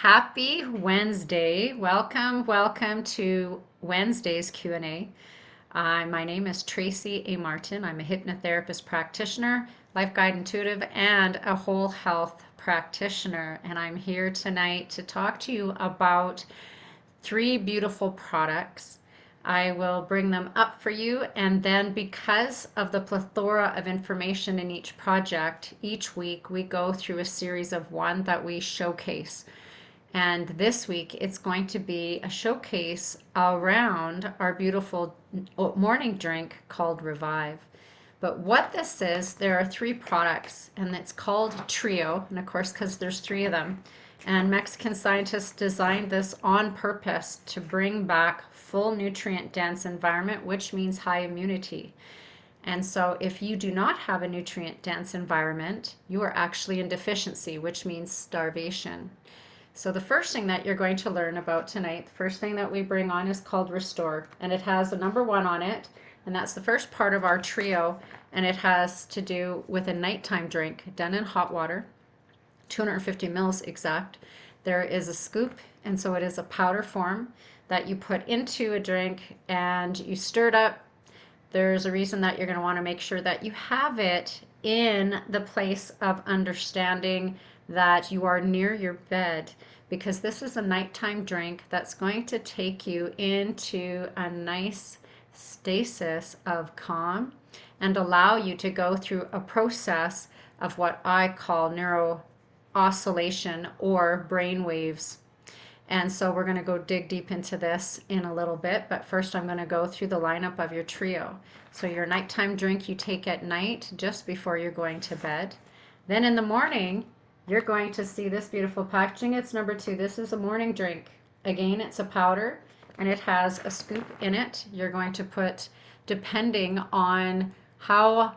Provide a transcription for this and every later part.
Happy Wednesday. Welcome to Wednesday's Q&A. My name is Tracy A. Martin. I'm a hypnotherapist practitioner, life guide intuitive, and a whole health practitioner. And I'm here tonight to talk to you about three beautiful products. I will bring them up for you, and then because of the plethora of information in each project, each week we go through a series of one that we showcase. And this week it's going to be a showcase around our beautiful morning drink called Revive. But what this is, there are three products, and it's called Trio, and of course, because there's three of them. And Mexican scientists designed this on purpose to bring back full nutrient dense environment, which means high immunity. And so if you do not have a nutrient dense environment, you are actually in deficiency, which means starvation. So the first thing that you're going to learn about tonight, the first thing that we bring on is called Restore, and it has a number one on it, and that's the first part of our trio, and it has to do with a nighttime drink done in hot water, 250 mils exact. There is a scoop, and so it is a powder form that you put into a drink and you stir it up. There's a reason that you're going to want to make sure that you have it in the place of understanding that you are near your bed, because this is a nighttime drink that's going to take you into a nice stasis of calm and allow you to go through a process of what I call neuro oscillation or brain waves. And so we're going to go dig deep into this in a little bit, but first I'm going to go through the lineup of your trio. So your nighttime drink you take at night just before you're going to bed. Then in the morning, you're going to see this beautiful packaging. It's number two. This is a morning drink. Again, it's a powder and it has a scoop in it. You're going to put, depending on how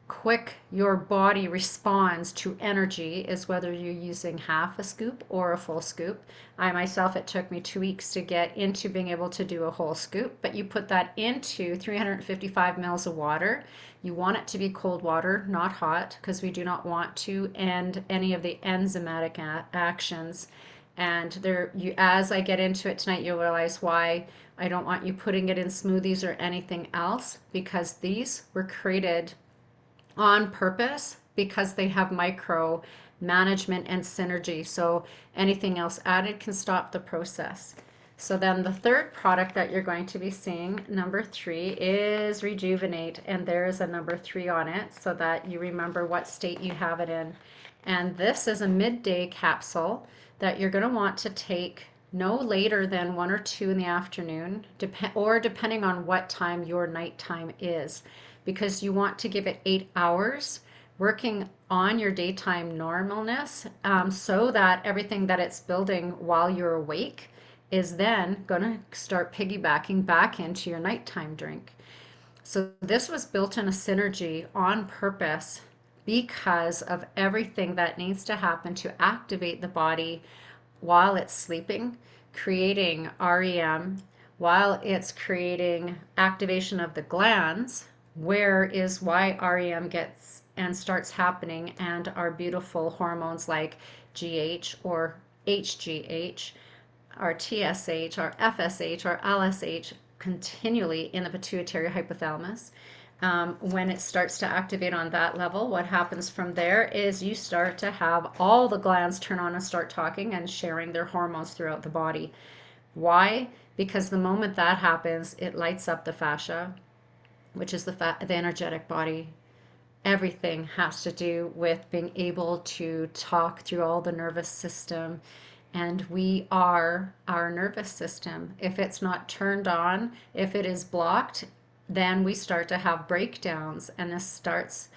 quick your body responds to energy, is whether you're using half a scoop or a full scoop. I myself, it took me 2 weeks to get into being able to do a whole scoop, but you put that into 355 mils of water. You want it to be cold water, not hot, because we do not want to end any of the enzymatic actions. And there, as I get into it tonight, you'll realize why I don't want you putting it in smoothies or anything else, because these were created on purpose because they have micro management and synergy. So anything else added can stop the process. So then the third product that you're going to be seeing, number three, is Rejuvenate. And there is a number three on it so that you remember what state you have it in. And this is a midday capsule that you're going to want to take no later than 1 or 2 in the afternoon, or depending on what time your nighttime is, because you want to give it 8 hours working on your daytime normalness, so that everything that it's building while you're awake is then going to start piggybacking back into your nighttime drink. So this was built in a synergy on purpose because of everything that needs to happen to activate the body while it's sleeping, creating REM, while it's creating activation of the glands, where is why REM gets and starts happening, and our beautiful hormones like GH or HGH, our TSH, our FSH, our LSH continually in the pituitary hypothalamus. When it starts to activate on that level, what happens from there is you start to have all the glands turn on and start talking and sharing their hormones throughout the body. Why? Because the moment that happens, it lights up the fascia, which is the energetic body. Everything has to do with being able to talk through all the nervous system, and we are our nervous system. If it's not turned on, if it is blocked, then we start to have breakdowns, and this starts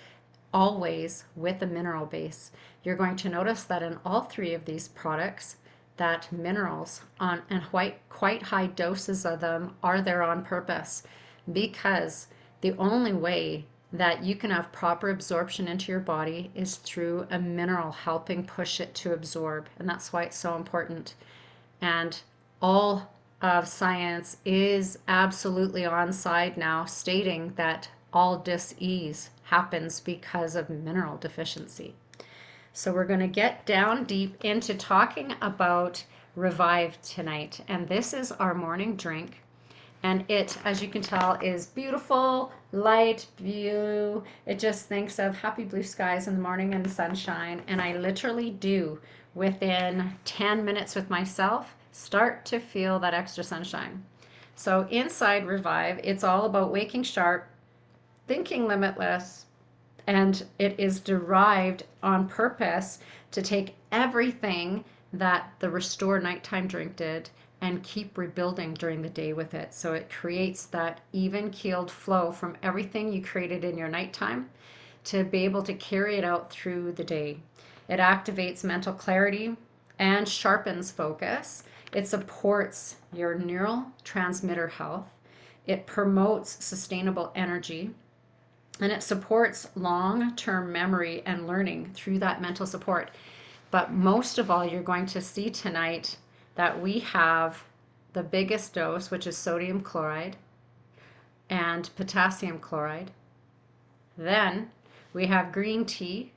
always with a mineral base. You're going to notice that in all three of these products, that minerals on and quite high doses of them are there on purpose, because the only way that you can have proper absorption into your body is through a mineral helping push it to absorb. And that's why it's so important. And all of science is absolutely on side now, stating that all dis-ease happens because of mineral deficiency. So we're going to get down deep into talking about Revive tonight. And this is our morning drink. And it, as you can tell, is beautiful, light blue. It just thinks of happy blue skies in the morning and sunshine. And I literally do, within 10 minutes with myself, start to feel that extra sunshine. So inside Revive, it's all about waking sharp, thinking limitless, and it is derived on purpose to take everything that the Restore Nighttime drink did and keep rebuilding during the day with it. So it creates that even keeled flow from everything you created in your nighttime to be able to carry it out through the day. It activates mental clarity and sharpens focus. It supports your neural transmitter health. It promotes sustainable energy, and it supports long-term memory and learning through that mental support. But most of all, you're going to see tonight that we have the biggest dose, which is sodium chloride and potassium chloride. Then we have green tea,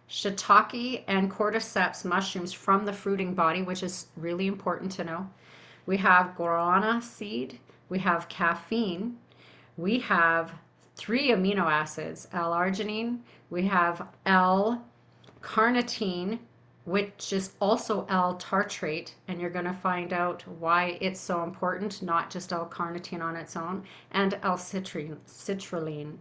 shiitake and cordyceps mushrooms from the fruiting body, which is really important to know. We have guarana seed, we have caffeine, we have 3 amino acids, L-arginine, we have L-carnitine, which is also L-tartrate, and you're going to find out why it's so important, not just L-carnitine on its own, and L-citrulline.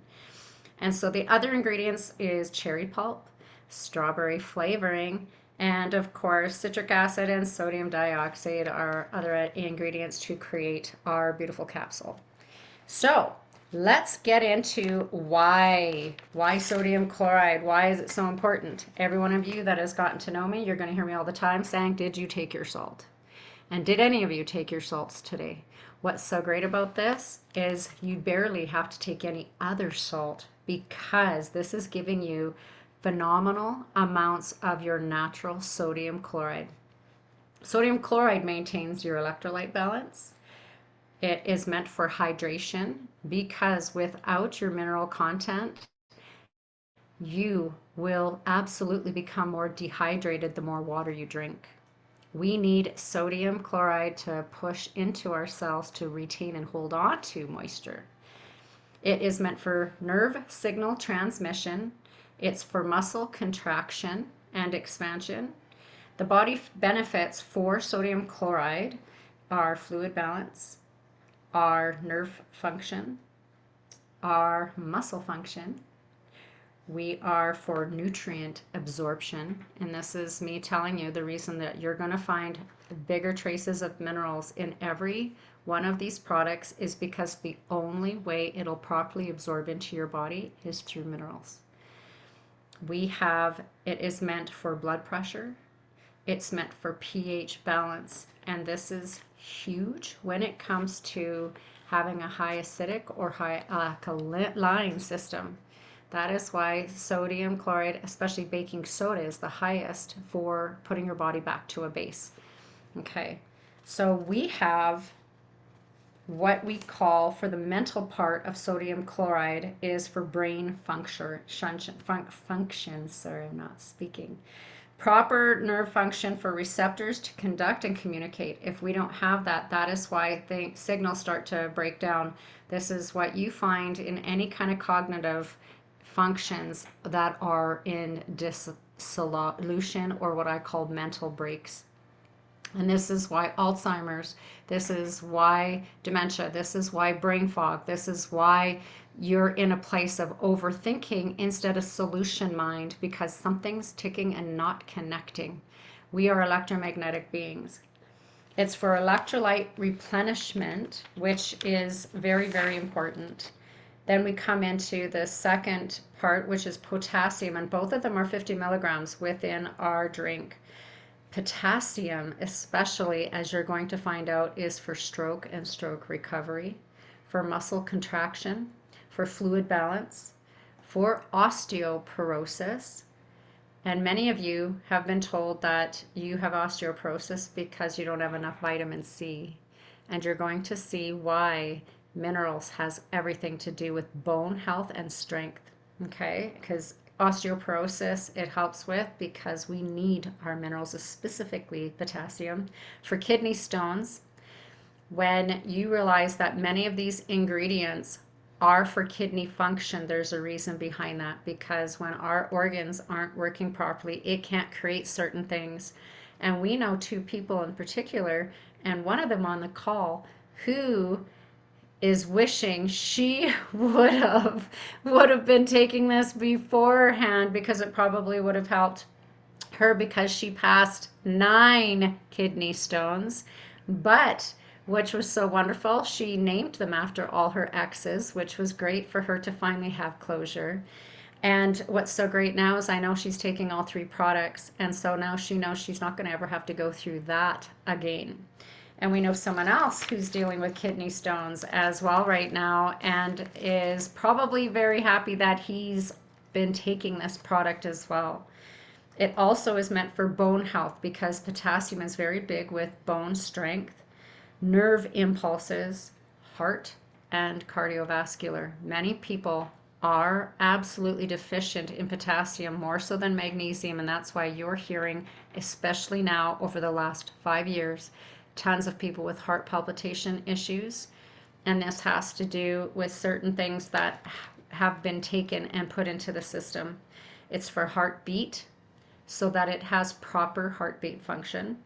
And so the other ingredients is cherry pulp, strawberry flavoring, and of course citric acid and sodium dioxide are other ingredients to create our beautiful capsule. So let's get into why sodium chloride. Why is it so important? Every one of you that has gotten to know me, you're going to hear me all the time saying, did you take your salt? And did any of you take your salts today? What's so great about this is you barely have to take any other salt, because this is giving you phenomenal amounts of your natural sodium chloride. Sodium chloride maintains your electrolyte balance. It is meant for hydration, because without your mineral content, you will absolutely become more dehydrated the more water you drink. We need sodium chloride to push into our cells to retain and hold on to moisture. It is meant for nerve signal transmission. It's for muscle contraction and expansion. The body benefits for sodium chloride are fluid balance, our nerve function, our muscle function. We are for nutrient absorption, and this is me telling you the reason that you're going to find bigger traces of minerals in every one of these products is because the only way it'll properly absorb into your body is through minerals. It is meant for blood pressure, it's meant for pH balance, and this is huge when it comes to having a high acidic or high alkaline system. That is why sodium chloride, especially baking soda, is the highest for putting your body back to a base. Okay, so we have what we call, for the mental part of sodium chloride, is for brain function. Sorry, I'm not speaking. Proper nerve function for receptors to conduct and communicate. If we don't have that, that is why signals start to break down. This is what you find in any kind of cognitive functions that are in dissolution, or what I call mental breaks. And this is why Alzheimer's, this is why dementia, this is why brain fog, this is why you're in a place of overthinking instead of solution mind, because something's ticking and not connecting. We are electromagnetic beings. It's for electrolyte replenishment, which is very, very important. Then we come into the second part, which is potassium, and both of them are 50 milligrams within our drink. Potassium, especially, as you're going to find out, is for stroke and stroke recovery, for muscle contraction, for fluid balance, for osteoporosis. And many of you have been told that you have osteoporosis because you don't have enough vitamin C. And you're going to see why minerals has everything to do with bone health and strength. Okay? Because osteoporosis, it helps with because we need our minerals, specifically potassium. For kidney stones, when you realize that many of these ingredients are for kidney function, there's a reason behind that, because when our organs aren't working properly, it can't create certain things. And we know two people in particular, and one of them on the call, who is wishing she would have been taking this beforehand, because it probably would have helped her, because she passed 9 kidney stones. But which was so wonderful, she named them after all her exes, which was great for her to finally have closure. And what's so great now is I know she's taking all 3 products, and so now she knows she's not going to ever have to go through that again. And we know someone else who's dealing with kidney stones as well right now, and is probably very happy that he's been taking this product as well. It also is meant for bone health, because potassium is very big with bone strength, nerve impulses, heart, and cardiovascular. Many people are absolutely deficient in potassium, more so than magnesium, and that's why you're hearing, especially now over the last 5 years, tons of people with heart palpitation issues. And this has to do with certain things that have been taken and put into the system. It's for heartbeat, so that it has proper heartbeat function.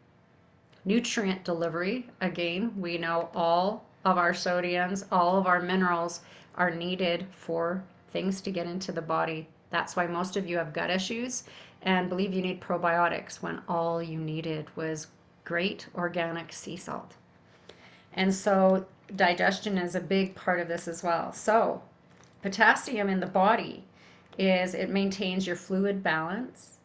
Nutrient delivery, again, we know all of our sodiums, all of our minerals are needed for things to get into the body. That's why most of you have gut issues and believe you need probiotics, when all you needed was great organic sea salt. And so digestion is a big part of this as well. So potassium in the body it maintains your fluid balance.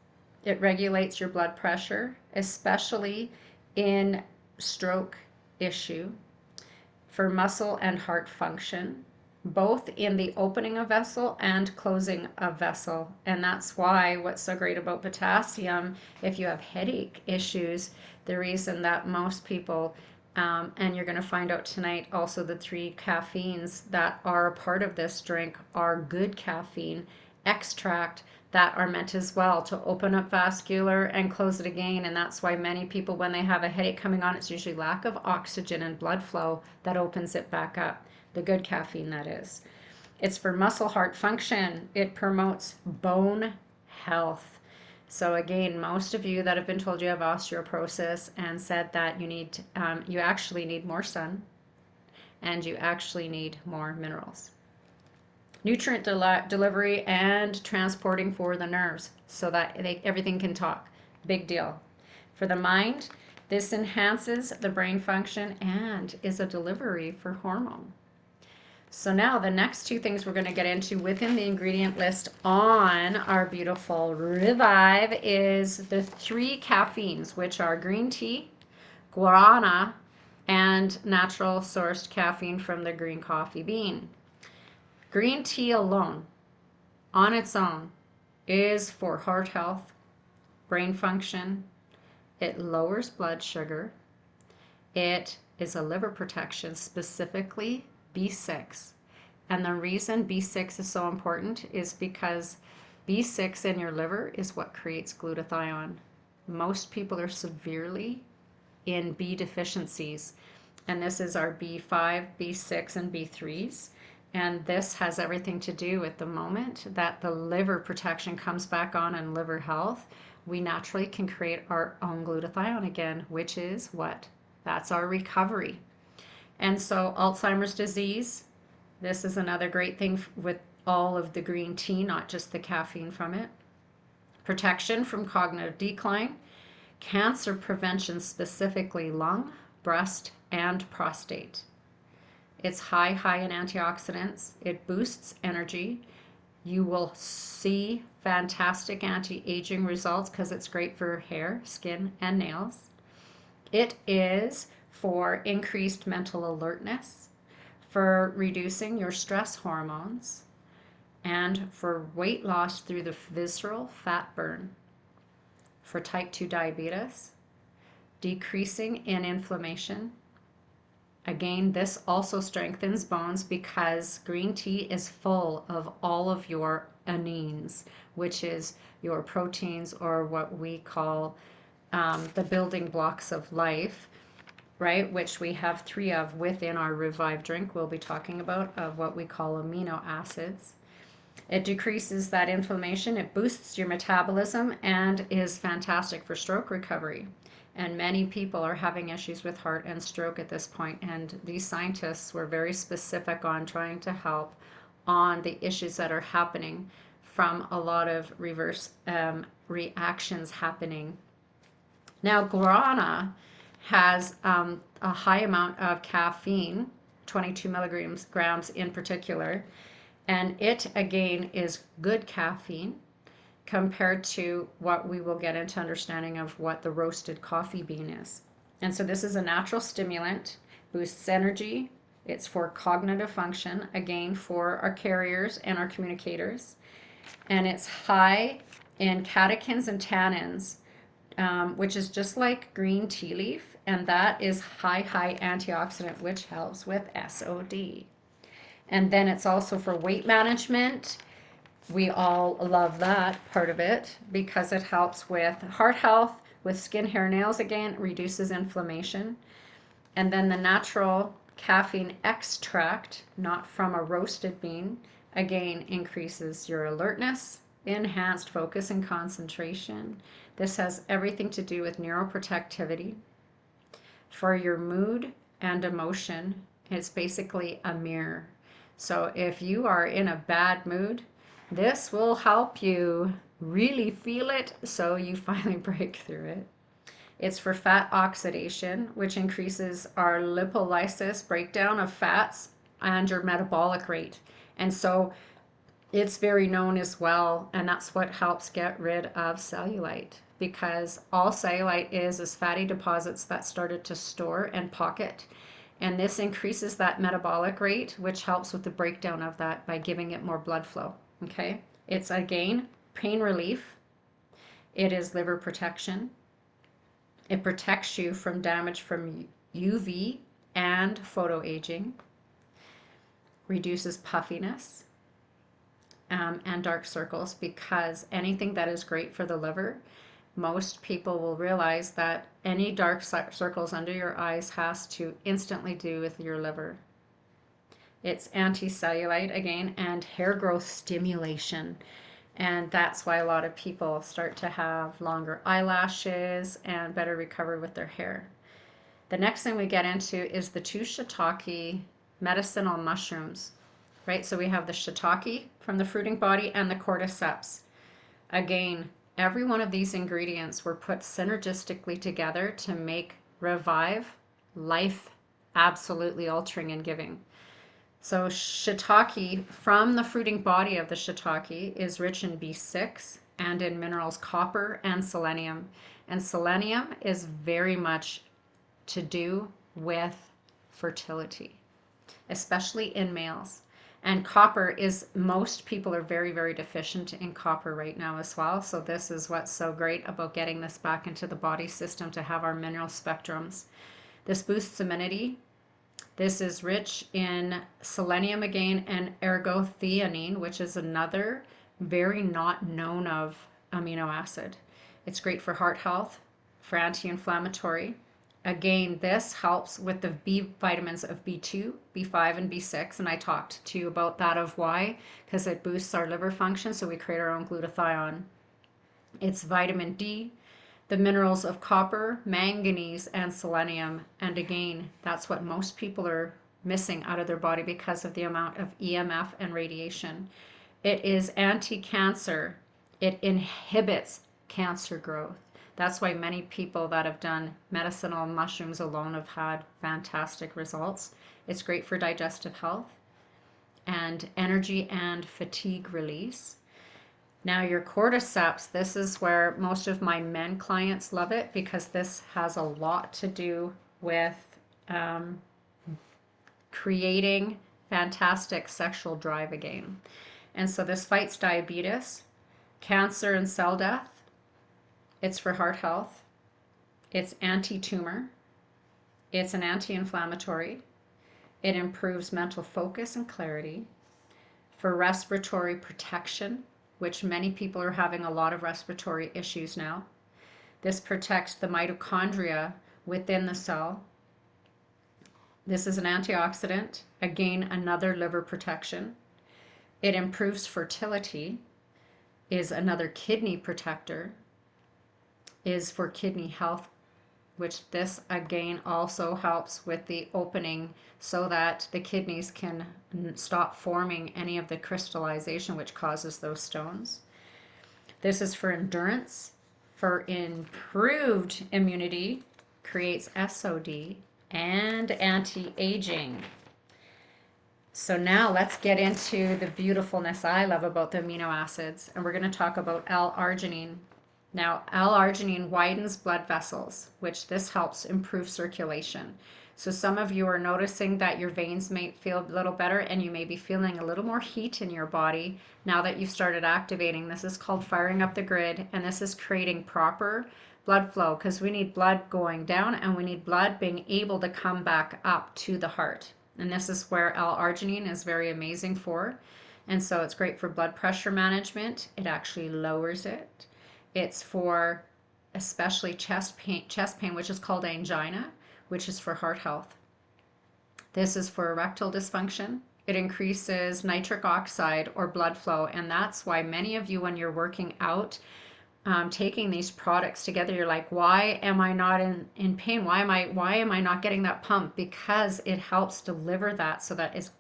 It regulates your blood pressure, especially in stroke issue, for muscle and heart function, both in the opening of vessel and closing of vessel. And that's why what's so great about potassium, if you have headache issues, the reason that most people, and you're going to find out tonight also, the 3 caffeines that are a part of this drink are good caffeine extract that are meant as well to open up vascular and close it again. And that's why many people, when they have a headache coming on, it's usually lack of oxygen and blood flow that opens it back up. The good caffeine, that is. It's for muscle heart function. It promotes bone health. So again, most of you that have been told you have osteoporosis and said that you actually need more sun, and you actually need more minerals. Nutrient delivery and transporting for the nerves, so that everything can talk. Big deal. For the mind, this enhances the brain function and is a delivery for hormone. So now the next 2 things we're going to get into within the ingredient list on our beautiful Revive is the 3 caffeines, which are green tea, guarana, and natural sourced caffeine from the green coffee bean. Green tea alone, on its own, is for heart health, brain function. It lowers blood sugar. It is a liver protection, specifically B6. And the reason B6 is so important is because B6 in your liver is what creates glutathione. Most people are severely in B deficiencies, and this is our B5, B6, and B3s. And this has everything to do with the moment that the liver protection comes back on and liver health, we naturally can create our own glutathione again, which is what? That's our recovery. And so Alzheimer's disease, this is another great thing with all of the green tea, not just the caffeine from it. Protection from cognitive decline, cancer prevention, specifically lung, breast, and prostate. It's high in antioxidants. It boosts energy. You will see fantastic anti-aging results because it's great for hair, skin, and nails. It is for increased mental alertness, for reducing your stress hormones, and for weight loss through the visceral fat burn, for type 2 diabetes, decreasing in inflammation. Again, this also strengthens bones because green tea is full of all of your amines, which is your proteins, or what we call the building blocks of life, right? Which we have 3 of within our Revive drink we'll be talking about, of what we call amino acids. It decreases that inflammation, it boosts your metabolism, and is fantastic for stroke recovery. And many people are having issues with heart and stroke at this point, and these scientists were very specific on trying to help on the issues that are happening from a lot of reverse reactions happening. Now, guarana has a high amount of caffeine, 22 milligrams in particular, and it again is good caffeine compared to what we will get into understanding of what the roasted coffee bean is. And so this is a natural stimulant, boosts energy. It's for cognitive function, again for our carriers and our communicators. And it's high in catechins and tannins, which is just like green tea leaf. And that is high antioxidant, which helps with SOD. And then it's also for weight management. We all love that part of it because it helps with heart health, with skin, hair, nails, again, reduces inflammation. And then the natural caffeine extract, not from a roasted bean, again, increases your alertness, enhanced focus and concentration. This has everything to do with neuroprotectivity. For your mood and emotion, it's basically a mirror. So if you are in a bad mood, this will help you really feel it so you finally break through it. It's for fat oxidation, which increases our lipolysis, breakdown of fats, and your metabolic rate. And so it's very known as well, and that's what helps get rid of cellulite, because all cellulite is fatty deposits that started to store and pocket. And this increases that metabolic rate, which helps with the breakdown of that by giving it more blood flow. Okay, it's again pain relief. It is liver protection. It protects you from damage from UV and photoaging. Reduces puffiness and dark circles, because anything that is great for the liver, most people will realize that any dark circles under your eyes has to instantly do with your liver. It's anti-cellulite again, and hair growth stimulation. And that's why a lot of people start to have longer eyelashes and better recover with their hair. The next thing we get into is the 2 shiitake medicinal mushrooms, right? So we have the shiitake from the fruiting body and the cordyceps. Again, every one of these ingredients were put synergistically together to make Revive life absolutely altering and giving. So shiitake, from the fruiting body of the shiitake, is rich in B6 and in minerals copper and selenium. And selenium is very much to do with fertility, especially in males. And copper is, most people are very deficient in copper right now as well. So this is what's so great about getting this back into the body system, to have our mineral spectrums. This boosts immunity. This is rich in selenium again, and ergothioneine, which is another very not known of amino acid. It's great for heart health, for anti-inflammatory. Again, this helps with the B vitamins of B2, B5, and B6, and I talked to you about that, of why, because it boosts our liver function, so we create our own glutathione. It's vitamin D, the minerals of copper, manganese, and selenium. And again, that's what most people are missing out of their body because of the amount of EMF and radiation. It is anti-cancer. It inhibits cancer growth. That's why many people that have done medicinal mushrooms alone have had fantastic results. It's great for digestive health and energy and fatigue release. Now your cordyceps, this is where most of my men clients love it, because this has a lot to do with creating fantastic sexual drive again. And so this fights diabetes, cancer, and cell death. It's for heart health. It's anti-tumor. It's an anti-inflammatory. It improves mental focus and clarity. For respiratory protection, which many people are having a lot of respiratory issues now. This protects the mitochondria within the cell. This is an antioxidant, again, another liver protection. It improves fertility, is another kidney protector, is for kidney health, which this again also helps with the opening so that the kidneys can stop forming any of the crystallization which causes those stones. This is for endurance, for improved immunity, creates SOD, and anti-aging. So now let's get into the beautifulness I love about the amino acids, and we're going to talk about L-arginine. Now, L-arginine widens blood vessels, which this helps improve circulation. So some of you are noticing that your veins may feel a little better, and you may be feeling a little more heat in your body now that you've started activating. This is called firing up the grid, and this is creating proper blood flow, because we need blood going down and we need blood being able to come back up to the heart. And this is where L-arginine is very amazing for. And so it's great for blood pressure management. It actually lowers it. It's for especially chest pain, which is called angina, which is for heart health. This is for erectile dysfunction. It increases nitric oxide or blood flow, and that's why many of you, when you're working out, taking these products together, you're like, why am I not in pain? Why am I not getting that pump? Because it helps deliver that, so that is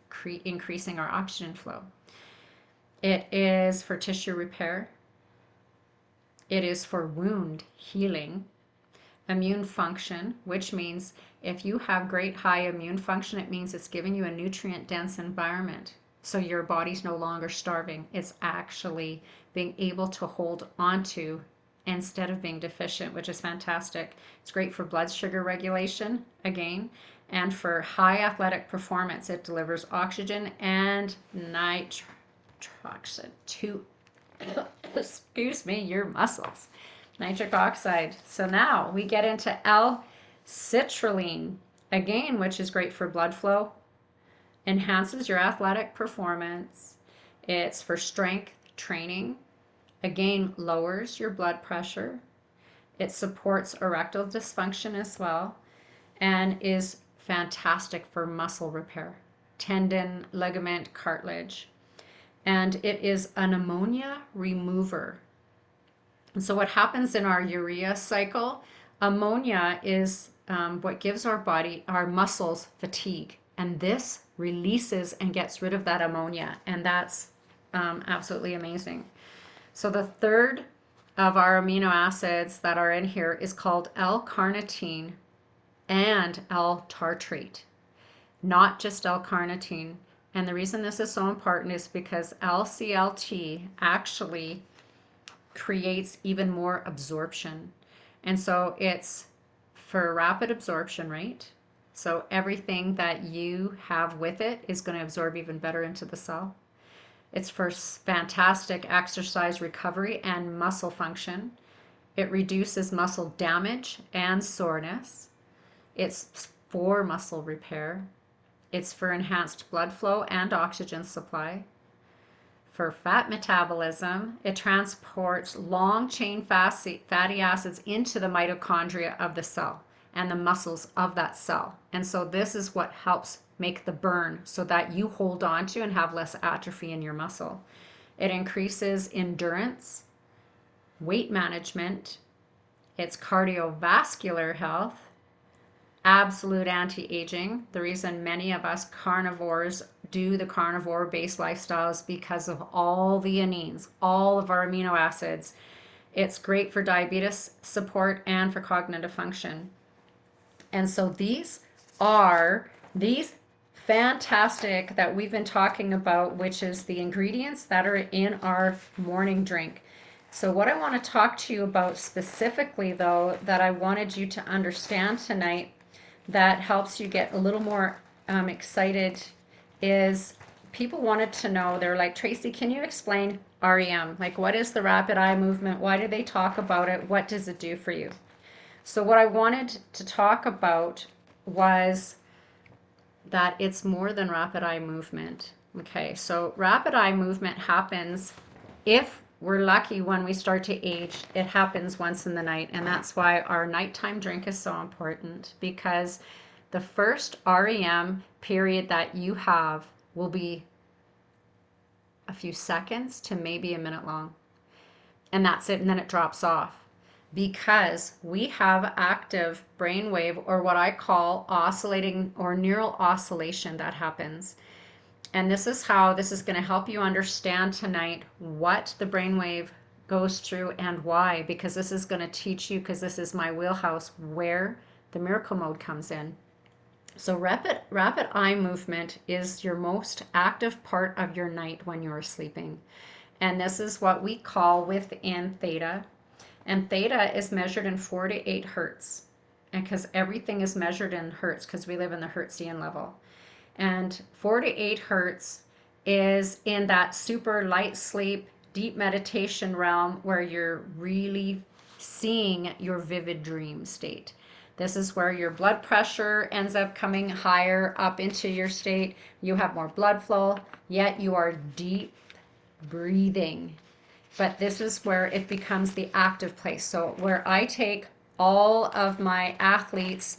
increasing our oxygen flow. It is for tissue repair. It is for wound healing. Immune function, which means if you have great high immune function, it means it's giving you a nutrient dense environment. So your body's no longer starving. It's actually being able to hold onto instead of being deficient, which is fantastic. It's great for blood sugar regulation, again, and for high athletic performance. It delivers oxygen and nitroxide to, excuse me, your muscles. Nitric oxide. So now we get into L-citrulline, again, which is great for blood flow, enhances your athletic performance. It's for strength training. Again, lowers your blood pressure. It supports erectile dysfunction as well, and is fantastic for muscle repair, tendon, ligament, cartilage. And it is an ammonia remover. And so what happens in our urea cycle, ammonia is what gives our body, our muscles, fatigue. And this releases and gets rid of that ammonia. And that's absolutely amazing. So the third of our amino acids that are in here is called L-carnitine and L-tartrate, not just L-carnitine. And the reason this is so important is because LCLT actually creates even more absorption. And so it's for rapid absorption, right? So everything that you have with it is going to absorb even better into the cell. It's for fantastic exercise recovery and muscle function. It reduces muscle damage and soreness. It's for muscle repair. It's for enhanced blood flow and oxygen supply. For fat metabolism, it transports long-chain fatty acids into the mitochondria of the cell and the muscles of that cell. And so this is what helps make the burn so that you hold on to and have less atrophy in your muscle. It increases endurance, weight management, it's cardiovascular health, absolute anti-aging. The reason many of us carnivores do the carnivore-based lifestyles because of all the amines, all of our amino acids. It's great for diabetes support and for cognitive function. And so these are these fantastic that we've been talking about, which is the ingredients that are in our morning drink. So what I want to talk to you about specifically, though, that I wanted you to understand tonight that helps you get a little more excited is people wanted to know, they're like, Tracy, can you explain REM? Like, what is the rapid eye movement? Why do they talk about it? What does it do for you? So what I wanted to talk about was that it's more than rapid eye movement. Okay, so rapid eye movement happens if we're lucky when we start to age, it happens once in the night. And that's why our nighttime drink is so important, because the first REM period that you have will be a few seconds to maybe a minute long. And that's it. And then it drops off because we have active brainwave, or what I call oscillating or neural oscillation, that happens. And this is how this is going to help you understand tonight what the brainwave goes through and why, because this is going to teach you, because this is my wheelhouse, where the miracle mode comes in. So rapid eye movement is your most active part of your night when you are sleeping. And this is what we call within theta. And theta is measured in 4 to 8 hertz. And because everything is measured in hertz, because we live in the Hertzian level. And 4 to 8 hertz is in that super light sleep, deep meditation realm where you're really seeing your vivid dream state. This is where your blood pressure ends up coming higher up into your state. You have more blood flow, yet you are deep breathing. But this is where it becomes the active place. So where I take all of my athletes,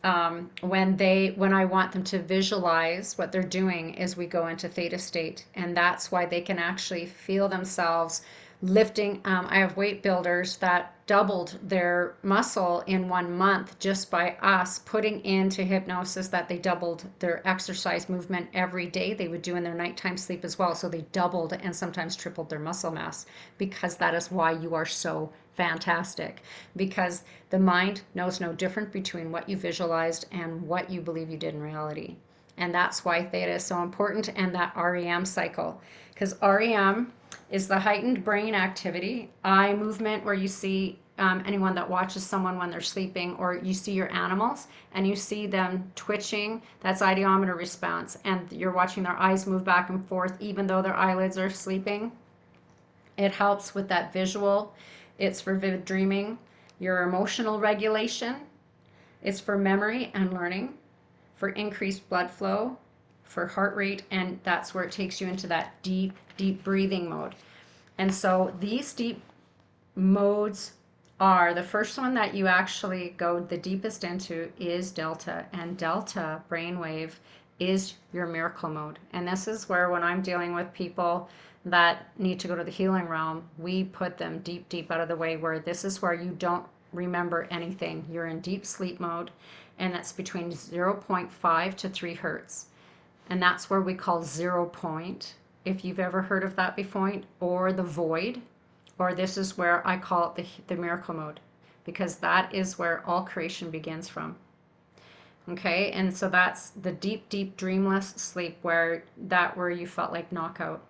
when I want them to visualize what they're doing, is we go into theta state, and that's why they can actually feel themselves lifting. I have weight builders that doubled their muscle in 1 month just by us putting into hypnosis, that they doubled their exercise movement every day they would do in their nighttime sleep as well. So they doubled and sometimes tripled their muscle mass, because that is why you are so fantastic, because the mind knows no different between what you visualized and what you believe you did in reality. And that's why theta is so important, and that REM cycle, because REM is the heightened brain activity, eye movement, where you see anyone that watches someone when they're sleeping, or you see your animals and you see them twitching, that's ideomotor response, and you're watching their eyes move back and forth even though their eyelids are sleeping. It helps with that visual. It's for vivid dreaming, your emotional regulation. It's for memory and learning, for increased blood flow, for heart rate, and that's where it takes you into that deep, deep breathing mode. And so these deep modes are, the first one that you actually go the deepest into is delta, and delta brainwave is your miracle mode. And this is where, when I'm dealing with people that need to go to the healing realm, we put them deep, deep out of the way, where this is where you don't remember anything. You're in deep sleep mode, and that's between 0.5 to 3 hertz. And that's where we call 0 point, if you've ever heard of that before, or the void, or this is where I call it the miracle mode, because that is where all creation begins from. Okay, and so that's the deep, deep dreamless sleep, where you felt like knockout.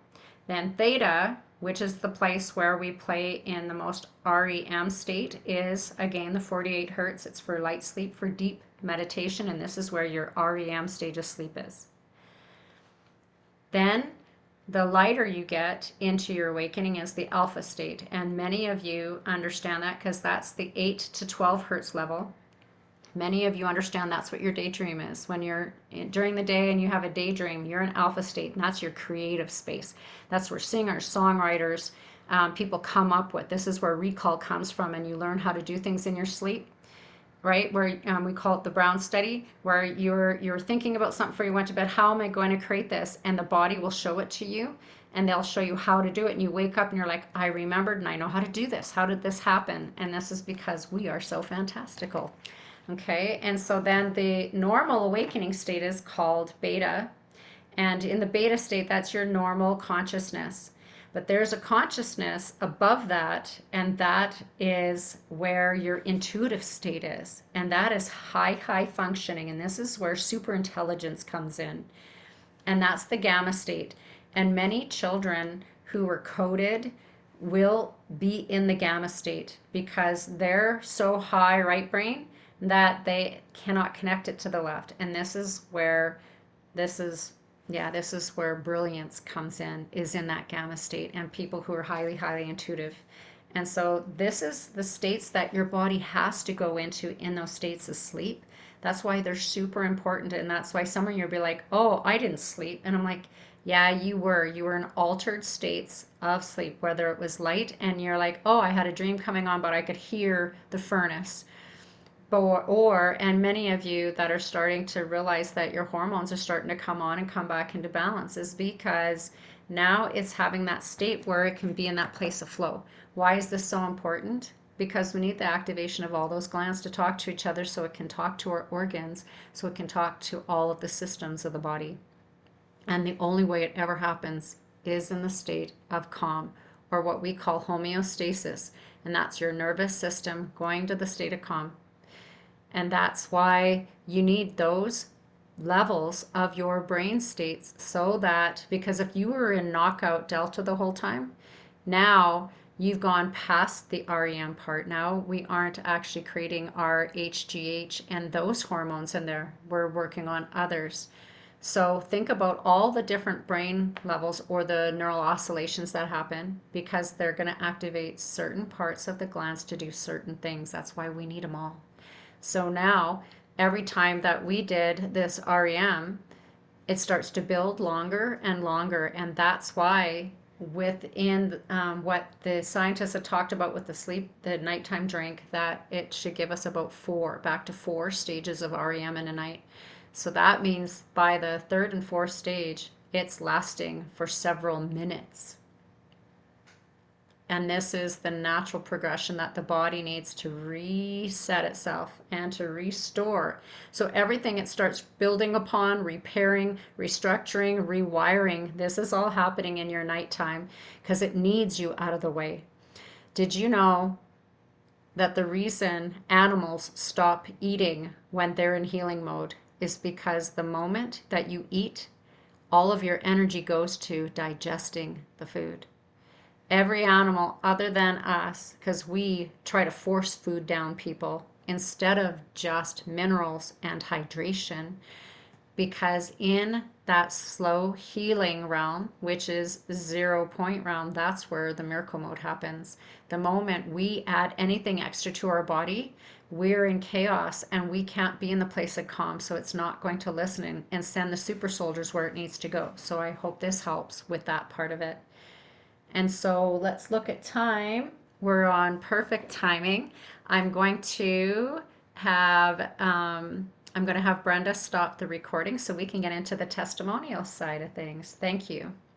Then theta, which is the place where we play in the most REM state, is again the 48 hertz. It's for light sleep, for deep meditation, and this is where your REM stage of sleep is. Then the lighter you get into your awakening is the alpha state, and many of you understand that because that's the 8 to 12 hertz level. Many of you understand that's what your daydream is. When you're during the day and you have a daydream, you're in alpha state, and that's your creative space. That's where singers, songwriters, people come up with. This is where recall comes from, and you learn how to do things in your sleep. Right, where we call it the Brown study, where you're thinking about something before you went to bed. How am I going to create this? And the body will show it to you, and they'll show you how to do it. And you wake up and you're like, I remembered, and I know how to do this. How did this happen? And this is because we are so fantastical. Okay, and so then the normal awakening state is called beta, and in the beta state, that's your normal consciousness. But there's a consciousness above that, and that is where your intuitive state is. And that is high, high functioning. And this is where super intelligence comes in. And that's the gamma state. And many children who were coded will be in the gamma state because they're so high right brain that they cannot connect it to the left. And this is where brilliance comes in, is in that gamma state, and people who are highly, highly intuitive. And so this is the states that your body has to go into in those states of sleep. That's why they're super important, and that's why some of you will be like, oh, I didn't sleep. And I'm like, yeah, you were in altered states of sleep, whether it was light and you're like, oh, I had a dream coming on, but I could hear the furnace. And many of you that are starting to realize that your hormones are starting to come on and come back into balance is because now it's having that state where it can be in that place of flow. Why is this so important? Because we need the activation of all those glands to talk to each other so it can talk to our organs, so it can talk to all of the systems of the body. And the only way it ever happens is in the state of calm, or what we call homeostasis. And that's your nervous system going to the state of calm. And that's why you need those levels of your brain states, so that, because if you were in knockout delta the whole time, now you've gone past the REM part. Now we aren't actually creating our HGH and those hormones in there. We're working on others. So think about all the different brain levels or the neural oscillations that happen, because they're going to activate certain parts of the glands to do certain things. That's why we need them all. So now, every time that we did this REM, it starts to build longer and longer. And that's why within what the scientists have talked about with the sleep, the nighttime drink, that it should give us about back to 4 stages of REM in a night. So that means by the third and fourth stage, it's lasting for several minutes. And this is the natural progression that the body needs to reset itself and to restore. So everything it starts building upon, repairing, restructuring, rewiring, this is all happening in your nighttime because it needs you out of the way. Did you know that the reason animals stop eating when they're in healing mode is because the moment that you eat, all of your energy goes to digesting the food? Every animal other than us, because we try to force food down people instead of just minerals and hydration, because in that slow healing realm, which is 0 point realm, that's where the miracle mode happens. The moment we add anything extra to our body, we're in chaos and we can't be in the place of calm, so it's not going to listen and send the super soldiers where it needs to go. So I hope this helps with that part of it. And so let's look at time. We're on perfect timing. I'm going to have Brenda stop the recording so we can get into the testimonial side of things. Thank you.